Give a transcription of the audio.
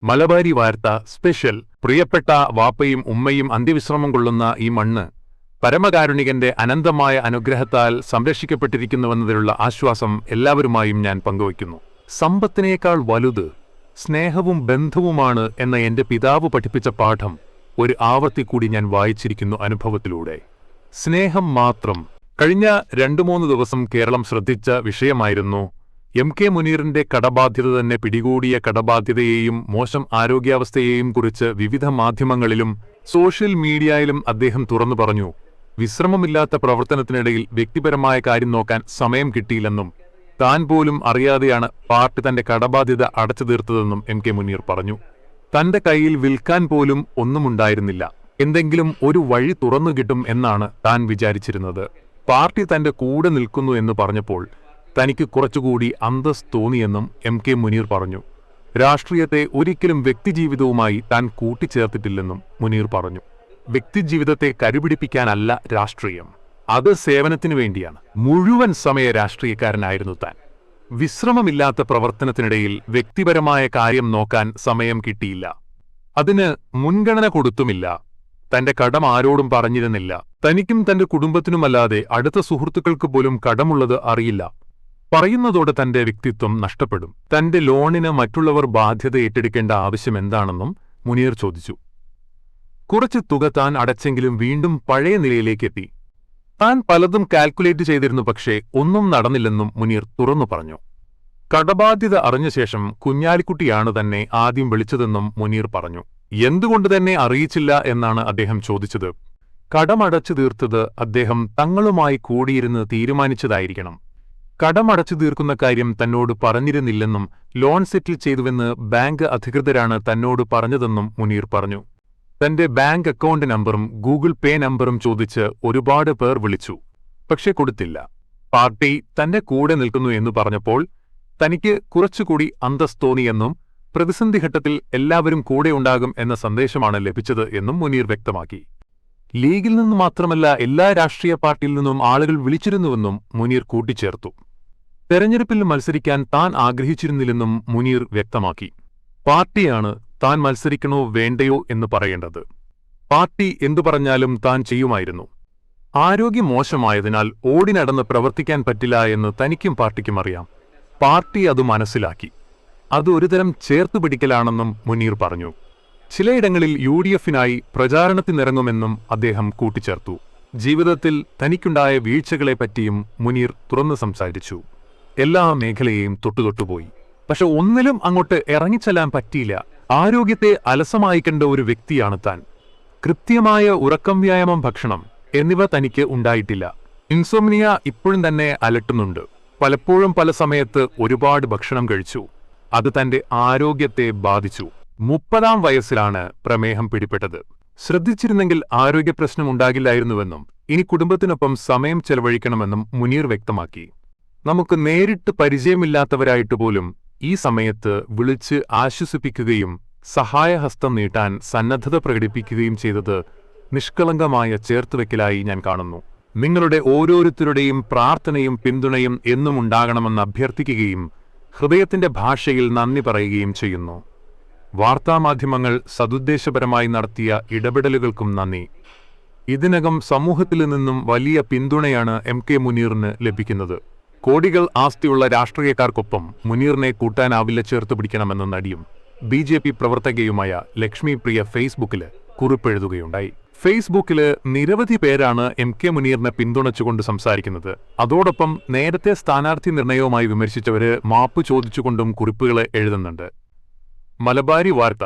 മലബാരി വാർത്ത സ്പെഷ്യൽ. പ്രിയപ്പെട്ട വാപ്പയും ഉമ്മയും അന്ത്യവിശ്രമം കൊള്ളുന്ന ഈ മണ്ണ് പരമകാരുണികന്റെ അനന്തമായ അനുഗ്രഹത്താൽ സംരക്ഷിക്കപ്പെട്ടിരിക്കുന്നുവെന്നതിലുള്ള ആശ്വാസം എല്ലാവരുമായും ഞാൻ പങ്കുവയ്ക്കുന്നു. സമ്പത്തിനേക്കാൾ വലുത് സ്നേഹവും ബന്ധവുമാണ് എന്ന എന്റെ പിതാവ് പഠിപ്പിച്ച പാഠം ഒരു ആവർത്തി കൂടി ഞാൻ വായിച്ചിരിക്കുന്നു അനുഭവത്തിലൂടെ. സ്നേഹം മാത്രം. കഴിഞ്ഞ 2-3 ദിവസം കേരളം ശ്രദ്ധിച്ച വിഷയമായിരുന്നു MK മുനീറിന്റെ കടബാധ്യത തന്നെ പിടികൂടിയ കടബാധ്യതയെയും മോശം ആരോഗ്യാവസ്ഥയെയും കുറിച്ച് വിവിധ മാധ്യമങ്ങളിലും സോഷ്യൽ മീഡിയയിലും അദ്ദേഹം തുറന്നു പറഞ്ഞു. വിശ്രമമില്ലാത്ത പ്രവർത്തനത്തിനിടയിൽ വ്യക്തിപരമായ കാര്യം നോക്കാൻ സമയം കിട്ടിയില്ലെന്നും താൻ പോലും അറിയാതെയാണ് പാർട്ടി തന്റെ കടബാധ്യത അടച്ചു തീർത്തതെന്നും MK മുനീർ പറഞ്ഞു. തന്റെ കയ്യിൽ വിൽക്കാൻ പോലും ഒന്നുമുണ്ടായിരുന്നില്ല. എന്തെങ്കിലും ഒരു വഴി തുറന്നു കിട്ടും എന്നാണ് താൻ വിചാരിച്ചിരുന്നത്. പാർട്ടി തന്റെ കൂടെ നിൽക്കുന്നു എന്ന് പറഞ്ഞപ്പോൾ തനിക്ക് കുറച്ചുകൂടി അന്തസ് തോന്നിയെന്നും MK മുനീർ പറഞ്ഞു. രാഷ്ട്രീയത്തെ ഒരിക്കലും വ്യക്തിജീവിതവുമായി താൻ കൂട്ടിച്ചേർത്തിട്ടില്ലെന്നും മുനീർ പറഞ്ഞു. വ്യക്തിജീവിതത്തെ കരുപിടിപ്പിക്കാനല്ല രാഷ്ട്രീയം, അത് സേവനത്തിനു വേണ്ടിയാണ്. മുഴുവൻ സമയ രാഷ്ട്രീയക്കാരനായിരുന്നു താൻ. വിശ്രമമില്ലാത്ത പ്രവർത്തനത്തിനിടയിൽ വ്യക്തിപരമായ കാര്യം നോക്കാൻ സമയം കിട്ടിയില്ല. അതിന് മുൻഗണന കൊടുത്തുമില്ല. തന്റെ കടം ആരോടും പറഞ്ഞിരുന്നില്ല. തനിക്കും തന്റെ കുടുംബത്തിനുമല്ലാതെ അടുത്ത സുഹൃത്തുക്കൾക്ക് പോലും കടമുള്ളത് അറിയില്ല. പറയുന്നതോടെ തന്റെ വ്യക്തിത്വം നഷ്ടപ്പെടും. തന്റെ ലോണിന് മറ്റുള്ളവർ ബാധ്യത ഏറ്റെടുക്കേണ്ട ആവശ്യം എന്താണെന്നും മുനീർ ചോദിച്ചു. കുറച്ച് തുക താൻ അടച്ചെങ്കിലും വീണ്ടും പഴയ നിലയിലേക്കെത്തി. താൻ പലതും കാൽക്കുലേറ്റ് ചെയ്തിരുന്നു, പക്ഷേ ഒന്നും നടന്നില്ലെന്നും മുനീർ തുറന്നു പറഞ്ഞു. കടബാധ്യത അറിഞ്ഞ ശേഷം കുഞ്ഞാലിക്കുട്ടിയാണ് തന്നെ ആദ്യം വിളിച്ചതെന്നും മുനീർ പറഞ്ഞു. എന്തുകൊണ്ട് തന്നെ അറിയിച്ചില്ല എന്നാണ് അദ്ദേഹം ചോദിച്ചത്. കടമടച്ചു തീർത്തത് അദ്ദേഹം തങ്ങളുമായി കൂടിയിരുന്ന് തീരുമാനിച്ചതായിരിക്കണം. കടമടച്ചു തീർക്കുന്ന കാര്യം തന്നോട് പറഞ്ഞിരുന്നില്ലെന്നും ലോൺ സെറ്റിൽ ചെയ്തുവെന്ന് ബാങ്ക് അധികൃതരാണ് തന്നോട് പറഞ്ഞതെന്നും മുനീർ പറഞ്ഞു. തന്റെ ബാങ്ക് അക്കൗണ്ട് നമ്പറും ഗൂഗിൾ പേ നമ്പറും ചോദിച്ച് ഒരുപാട് പേർ വിളിച്ചു, പക്ഷെ കൊടുത്തില്ല. പാർട്ടി തന്റെ കൂടെ നിൽക്കുന്നു എന്ന് പറഞ്ഞപ്പോൾ തനിക്ക് കുറച്ചുകൂടി അന്തസ് തോന്നിയെന്നും പ്രതിസന്ധി ഘട്ടത്തിൽ എല്ലാവരും കൂടെയുണ്ടാകും എന്ന സന്ദേശമാണ് ലഭിച്ചത് എന്നും മുനീർ വ്യക്തമാക്കി. ലീഗിൽ നിന്ന് മാത്രമല്ല എല്ലാ രാഷ്ട്രീയ പാർട്ടിയിൽ നിന്നും ആളുകൾ വിളിച്ചിരുന്നുവെന്നും മുനീർ കൂട്ടിച്ചേർത്തു. തെരഞ്ഞെടുപ്പിൽ മത്സരിക്കാൻ താൻ ആഗ്രഹിച്ചിരുന്നില്ലെന്നും മുനീർ വ്യക്തമാക്കി. പാർട്ടിയാണ് താൻ മത്സരിക്കണോ വേണ്ടയോ എന്ന് പറയേണ്ടത്. പാർട്ടി എന്തു പറഞ്ഞാലും താൻ ചെയ്യുമായിരുന്നു. ആരോഗ്യം മോശമായതിനാൽ ഓടി നടന്ന് പ്രവർത്തിക്കാൻ പറ്റില്ല എന്ന് തനിക്കും പാർട്ടിക്കും അറിയാം. പാർട്ടി അത് മനസ്സിലാക്കി. അത് ഒരുതരം ചേർത്തുപിടിക്കലാണെന്നും മുനീർ പറഞ്ഞു. ചിലയിടങ്ങളിൽ UDF-നായി പ്രചാരണത്തിനിറങ്ങുമെന്നും അദ്ദേഹം കൂട്ടിച്ചേർത്തു. ജീവിതത്തിൽ തനിക്കുണ്ടായ വീഴ്ചകളെപ്പറ്റിയും മുനീർ തുറന്നു സംസാരിച്ചു. എല്ലാ മേഖലയെയും തൊട്ടുപോയി, പക്ഷെ ഒന്നിലും അങ്ങോട്ട് ഇറങ്ങിച്ചെല്ലാൻ പറ്റിയില്ല. ആരോഗ്യത്തെ അലസമായി കണ്ട ഒരു വ്യക്തിയാണ് താൻ. കൃത്യമായ ഉറക്കം, വ്യായാമം, ഭക്ഷണം എന്നിവ തനിക്ക് ഉണ്ടായിട്ടില്ല. ഇൻസോംനിയ ഇപ്പോഴും തന്നെ അലട്ടുന്നുണ്ട്. പലപ്പോഴും പല സമയത്ത് ഒരുപാട് ഭക്ഷണം കഴിച്ചു. അത് തന്റെ ആരോഗ്യത്തെ ബാധിച്ചു. 30-ാം വയസ്സിലാണ് പ്രമേഹം പിടിപെട്ടത്. ശ്രദ്ധിച്ചിരുന്നെങ്കിൽ ആരോഗ്യ പ്രശ്നം ഉണ്ടാകില്ലായിരുന്നുവെന്നും ഇനി കുടുംബത്തിനൊപ്പം സമയം ചെലവഴിക്കണമെന്നും മുനീർ വ്യക്തമാക്കി. നമുക്ക് നേരിട്ട് പരിചയമില്ലാത്തവരായിട്ട് പോലും ഈ സമയത്ത് വിളിച്ച് ആശ്വസിപ്പിക്കുകയും സഹായഹസ്തം നീട്ടാൻ സന്നദ്ധത പ്രകടിപ്പിക്കുകയും ചെയ്തത് നിഷ്കളങ്കമായ ചേർത്തുവെക്കലായി ഞാൻ കാണുന്നു. നിങ്ങളുടെ ഓരോരുത്തരുടെയും പ്രാർത്ഥനയും പിന്തുണയും എന്നും ഉണ്ടാകണമെന്ന് അഭ്യർത്ഥിക്കുകയും ഹൃദയത്തിന്റെ ഭാഷയിൽ നന്ദി പറയുകയും ചെയ്യുന്നു. വാർത്താമാധ്യമങ്ങൾ സദുദ്ദേശപരമായി നടത്തിയ ഇടപെടലുകൾക്കും നന്ദി. ഇതിനകം സമൂഹത്തിൽ നിന്നും വലിയ പിന്തുണയാണ് MK മുനീറിന് ലഭിക്കുന്നത്. കോടികൾ ആസ്തിയുള്ള രാഷ്ട്രീയക്കാർക്കൊപ്പം മുനീറിനെ കൂട്ടാനാവില്ല, ചേർത്തുപിടിക്കണമെന്ന നടിയും BJP പ്രവർത്തകയുമായ ലക്ഷ്മി പ്രിയ ഫേസ്ബുക്കില് കുറിപ്പെഴുതുകയുണ്ടായി. ഫേസ്ബുക്കില് നിരവധി പേരാണ് MK മുനീറിനെ പിന്തുണച്ചുകൊണ്ട് സംസാരിക്കുന്നത്. അതോടൊപ്പം നേരത്തെ സ്ഥാനാർത്ഥി നിർണയവുമായി വിമർശിച്ചവര് മാപ്പ് ചോദിച്ചുകൊണ്ടും കുറിപ്പുകൾ എഴുതുന്നുണ്ട്. മലബാരി വാർത്ത.